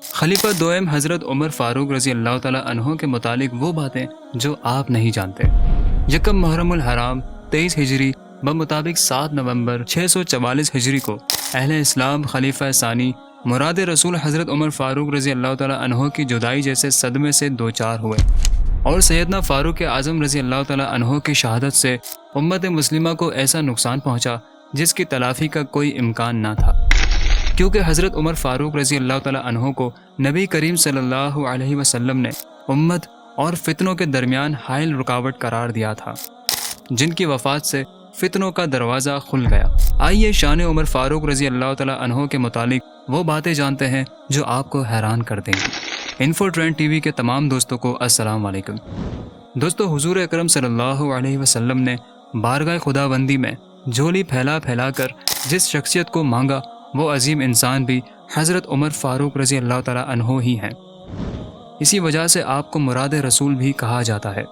خلیفہ دوئم حضرت عمر فاروق رضی اللہ تعالیٰ عنہ کے متعلق وہ باتیں جو آپ نہیں جانتے۔ یکم محرم الحرام 23 ہجری بمطابق 7 نومبر 644 ہجری کو اہل اسلام خلیفہ ثانی مراد رسول حضرت عمر فاروق رضی اللہ تعالیٰ عنہ کی جدائی جیسے صدمے سے دوچار ہوئے، اور سیدنا فاروق اعظم رضی اللہ تعالیٰ عنہ کی شہادت سے امت مسلمہ کو ایسا نقصان پہنچا جس کی تلافی کا کوئی امکان نہ تھا، کیونکہ حضرت عمر فاروق رضی اللہ تعالیٰ عنہ کو نبی کریم صلی اللہ علیہ وسلم نے امت اور فتنوں کے درمیان حائل رکاوٹ قرار دیا تھا، جن کی وفات سے فتنوں کا دروازہ کھل گیا۔ آئیے شان عمر فاروق رضی اللہ تعالیٰ عنہ کے متعلق وہ باتیں جانتے ہیں جو آپ کو حیران کر دیں گی۔ انفو ٹرینڈ ٹی وی کے تمام دوستوں کو السلام علیکم۔ دوستو، حضور اکرم صلی اللہ علیہ وسلم نے بارگاہ خداوندی میں جھولی پھیلا پھیلا کر جس شخصیت کو مانگا وہ عظیم انسان بھی حضرت عمر فاروق رضی اللہ تعالیٰ عنہ ہی ہیں۔ اسی وجہ سے آپ کو مراد رسول بھی کہا جاتا ہے۔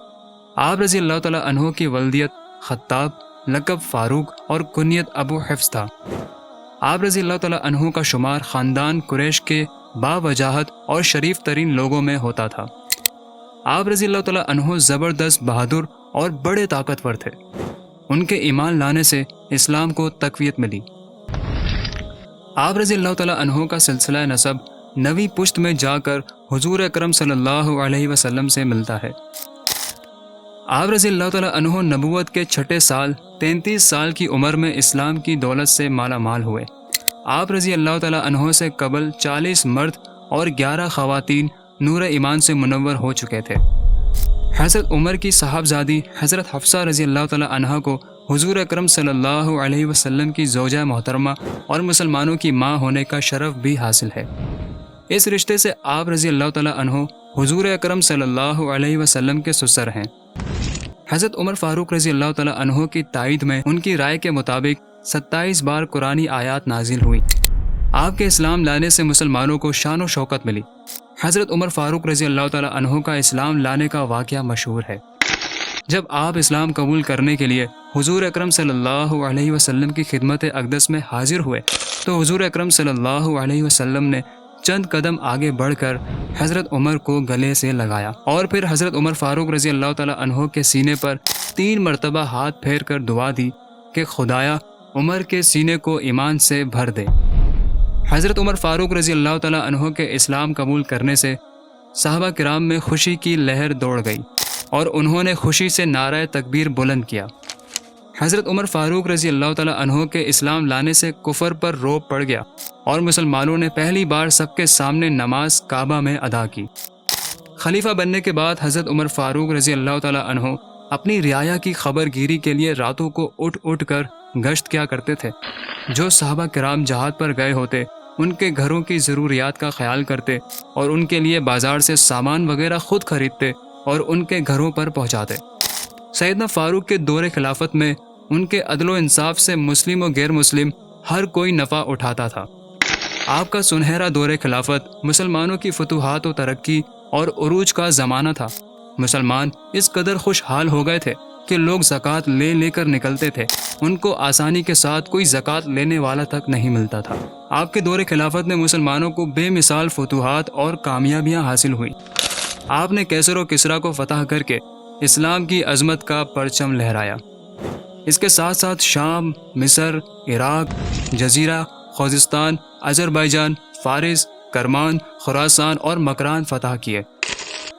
آپ رضی اللہ تعالیٰ عنہ کی ولدیت خطاب، لقب فاروق اور کنیت ابو حفص تھا۔ آپ رضی اللہ تعالیٰ عنہ کا شمار خاندان قریش کے باوجاہت اور شریف ترین لوگوں میں ہوتا تھا۔ آپ رضی اللہ تعالیٰ عنہ زبردست، بہادر اور بڑے طاقتور تھے۔ ان کے ایمان لانے سے اسلام کو تقویت ملی۔ آپ رضی اللہ تعالیٰ عنہ کا سلسلہ نسب 9ویں پشت میں جا کر حضور اکرم صلی اللہ علیہ وسلم سے ملتا ہے۔ آپ رضی اللہ تعالیٰ عنہ نبوت کے چھٹے سال 33 سال کی عمر میں اسلام کی دولت سے مالا مال ہوئے۔ آپ رضی اللہ تعالیٰ عنہ سے قبل 40 مرد اور 11 خواتین نور ایمان سے منور ہو چکے تھے۔ حضرت عمر کی صاحبزادی حضرت حفصہ رضی اللہ تعالیٰ عنہ کو حضور اکرم صلی اللہ علیہ وسلم کی زوجہ محترمہ اور مسلمانوں کی ماں ہونے کا شرف بھی حاصل ہے۔ اس رشتے سے آپ رضی اللہ تعالیٰ عنہ حضور اکرم صلی اللہ علیہ وسلم کے سسر ہیں۔ حضرت عمر فاروق رضی اللہ تعالیٰ عنہ کی تائید میں ان کی رائے کے مطابق 27 بار قرآنی آیات نازل ہوئی۔ آپ کے اسلام لانے سے مسلمانوں کو شان و شوکت ملی۔ حضرت عمر فاروق رضی اللہ تعالیٰ عنہ کا اسلام لانے کا واقعہ مشہور ہے۔ جب آپ اسلام قبول کرنے کے لیے حضور اکرم صلی اللہ علیہ وسلم کی خدمت اقدس میں حاضر ہوئے تو حضور اکرم صلی اللہ علیہ وسلم نے چند قدم آگے بڑھ کر حضرت عمر کو گلے سے لگایا، اور پھر حضرت عمر فاروق رضی اللہ تعالیٰ عنہ کے سینے پر 3 مرتبہ ہاتھ پھیر کر دعا دی کہ خدایا عمر کے سینے کو ایمان سے بھر دے۔ حضرت عمر فاروق رضی اللہ تعالیٰ عنہ کے اسلام قبول کرنے سے صحابہ کرام میں خوشی کی لہر دوڑ گئی اور انہوں نے خوشی سے نعرہ تکبیر بلند کیا۔ حضرت عمر فاروق رضی اللہ تعالیٰ عنہ کے اسلام لانے سے کفر پر روب پڑ گیا اور مسلمانوں نے پہلی بار سب کے سامنے نماز کعبہ میں ادا کی۔ خلیفہ بننے کے بعد حضرت عمر فاروق رضی اللہ تعالیٰ عنہ اپنی رعایا کی خبر گیری کے لیے راتوں کو اٹھ اٹھ کر گشت کیا کرتے تھے۔ جو صحابہ کرام جہاد پر گئے ہوتے ان کے گھروں کی ضروریات کا خیال کرتے اور ان کے لیے بازار سے سامان وغیرہ خود خریدتے اور ان کے گھروں پر پہنچاتے۔ سیدنا فاروق کے دور خلافت میں ان کے عدل و انصاف سے مسلم و غیر مسلم ہر کوئی نفع اٹھاتا تھا۔ آپ کا سنہرا دور خلافت مسلمانوں کی فتوحات و ترقی اور عروج کا زمانہ تھا۔ مسلمان اس قدر خوشحال ہو گئے تھے کہ لوگ زکوٰۃ لے لے کر نکلتے تھے، ان کو آسانی کے ساتھ کوئی زکوٰۃ لینے والا تک نہیں ملتا تھا۔ آپ کے دور خلافت میں مسلمانوں کو بے مثال فتوحات اور کامیابیاں حاصل ہوئیں۔ آپ نے کیسر و کسریٰ کو فتح کر کے اسلام کی عظمت کا پرچم لہرایا۔ اس کے ساتھ ساتھ شام، مصر، عراق، جزیرہ، خوزستان، آذربائیجان، فارس، کرمان، خراسان اور مکران فتح کیے۔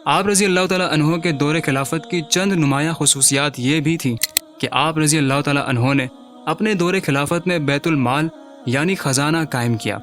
آپ رضی اللہ تعالیٰ عنہ کے دور خلافت کی چند نمایاں خصوصیات یہ بھی تھیں کہ آپ رضی اللہ تعالیٰ عنہ نے اپنے دور خلافت میں بیت المال یعنی خزانہ قائم کیا،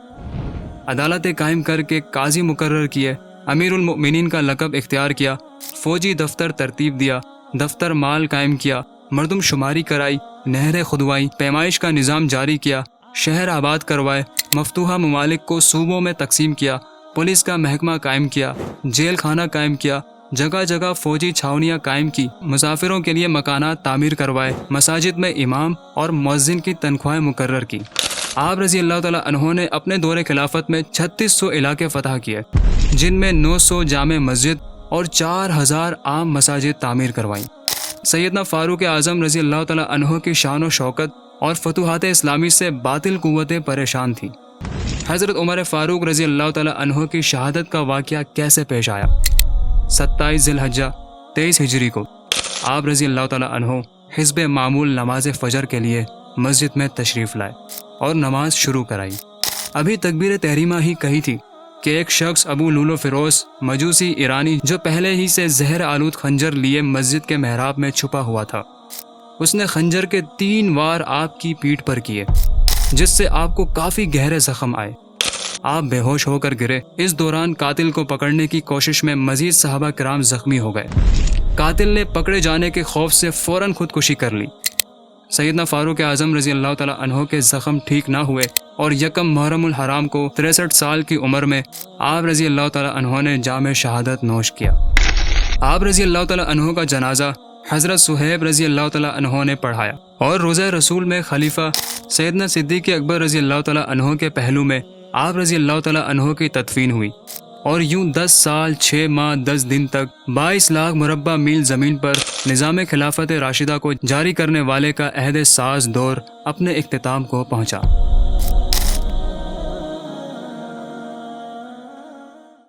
عدالتیں قائم کر کے قاضی مقرر کیے، امیر المؤمنین کا لقب اختیار کیا، فوجی دفتر ترتیب دیا، دفتر مال قائم کیا، مردم شماری کرائی، نہریں کھدوائی، پیمائش کا نظام جاری کیا، شہر آباد کروائے، مفتوحہ ممالک کو صوبوں میں تقسیم کیا، پولیس کا محکمہ قائم کیا، جیل خانہ قائم کیا، جگہ جگہ فوجی چھاونیاں قائم کی، مسافروں کے لیے مکانات تعمیر کروائے، مساجد میں امام اور مؤذن کی تنخواہیں مقرر کی۔ آپ رضی اللہ تعالیٰ عنہ نے اپنے دور خلافت میں 3600 علاقے فتح کیے، جن میں 900 جامع مسجد اور 4000 عام مساجد تعمیر کروائیں۔ سیدنا فاروق اعظم رضی اللہ تعالیٰ عنہ کی شان و شوکت اور فتوحات اسلامی سے باطل قوتیں پریشان تھیں۔ حضرت عمر فاروق رضی اللہ تعالیٰ عنہ کی شہادت کا واقعہ کیسے پیش آیا؟ 27 ذی الحجہ 23 ہجری کو آپ رضی اللہ تعالیٰ عنہ حسب معمول نماز فجر کے لیے مسجد میں تشریف لائے اور نماز شروع کرائی۔ ابھی تکبیر تحریمہ ہی کہی تھی کہ ایک شخص ابو لولو فیروز مجوسی ایرانی جو پہلے ہی سے زہر آلود خنجر لیے مسجد کے محراب میں چھپا ہوا تھا، اس نے خنجر کے 3 وار آپ کی پیٹھ پر کیے، جس سے آپ کو کافی گہرے زخم آئے۔ آپ بے ہوش ہو کر گرے۔ اس دوران قاتل کو پکڑنے کی کوشش میں مزید صحابہ کرام زخمی ہو گئے۔ قاتل نے پکڑے جانے کے خوف سے فوراً خودکشی کر لی۔ سیدنا فاروق اعظم رضی اللہ تعالیٰ عنہ کے زخم ٹھیک نہ ہوئے اور یکم محرم الحرام کو 63 سال کی عمر میں آپ رضی اللہ تعالیٰ عنہ نے جام شہادت نوش کیا۔ آپ رضی اللہ تعالیٰ عنہ کا جنازہ حضرت صہیب رضی اللہ تعالیٰ عنہ نے پڑھایا اور روضہ رسول میں خلیفہ سیدنا صدیق اکبر رضی اللہ تعالیٰ عنہ کے پہلو میں آپ رضی اللہ تعالیٰ عنہ کی تدفین ہوئی، اور یوں 10 سال 6 ماہ 10 دن تک 22 لاکھ مربع میل زمین پر نظام خلافت راشدہ کو جاری کرنے والے کا عہد ساز دور اپنے اختتام کو پہنچا۔